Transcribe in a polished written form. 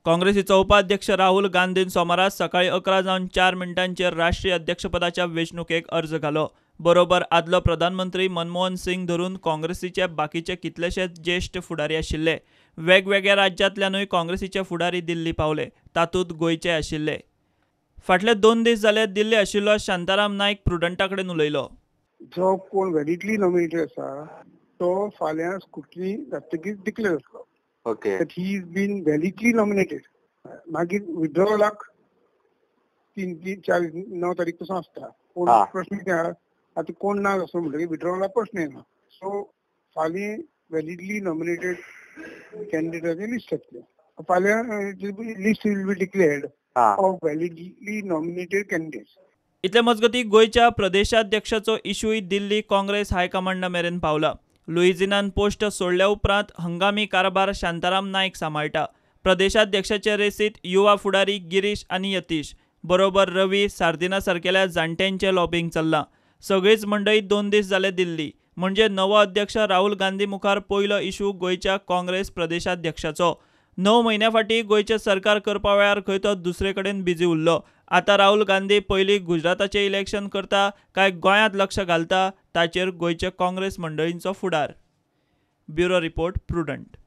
काँग्रेसीचो उपाध्यक्ष राहुल गांधीन सोमारा सकाळी 11:04 राष्ट्रीय अध्यक्षपदाच्या वेंचणुकेक अर्ज घालो। बरोबर आदलो प्रधानमंत्री मनमोहन सिंग धरून काँग्रेसीचे बाकीचे कितलेशेच ज्येष्ठ फुडारी आशिल्ले। वेगवेगळ्या राज्यांतल्यानूय काँग्रेसीचे फुडारी दिल्ली पावले, तातूंत गोंयचे आशिल्ले। फाटले 2 दीस जाले दिल्ली आशिल्लो शांताराम नायक प्रुडंटा कडेन उलयलो। जो कोण व्हॅलिडली नॉमिनेटेड आसा तो फाल्यां स्क्रुटनी जातकीच डिक्लेअर जातलो। Okay, he is been validly nominated. मागीर विड्रॉलाक 3-4-9 तारीख पासून आसता। पूण प्रश्न कितें आहा, आतां कोण ना असो म्हणटकीर विड्रॉलाक प्रश्न येना। सो फाल्यां व्हॅलिडली नॉमिनेटेड कॅन्डिडेटाची लिस्ट येतली। फाल्यां list will be declared of validly nominated candidates. इतले मजगतीं गोंयच्या प्रदेशाध्यक्षाचो इशूय दिल्ली काँग्रेस हायकमांडा मेरेन पावला। लुईझिनान पोस्ट सोडल्या उपरांत हंगामी कारभार शांताराम नायक सांबाळटा। प्रदेशाध्यक्षाचे रेसीत युवा फुडारी गिरीश आनी यतीश बरोबर रवी सार्दिना सारकेल्या जाणट्यांचें लॉबिंग चल्लां। सगळीच मंडळी 2 दीस जाले दिल्ली, म्हणजे नवो अध्यक्ष राहुल गांधी मुखार पयलो इशू गोंयच्या काँग्रेस प्रदेशाध्यक्षाचो। 9 म्हयन्या फाटीं गोंयचें सरकार करपा वेळार खंय तो दुसरे कडेन बिजी उरलो। आतां राहुल गांधी पयलीं गुजराताचें इलेक्शन करता काय गोंयांत लक्ष घालता ताचेर गोंयचे काँग्रेस मंडळींचो फुडार। Bureau report, prudent.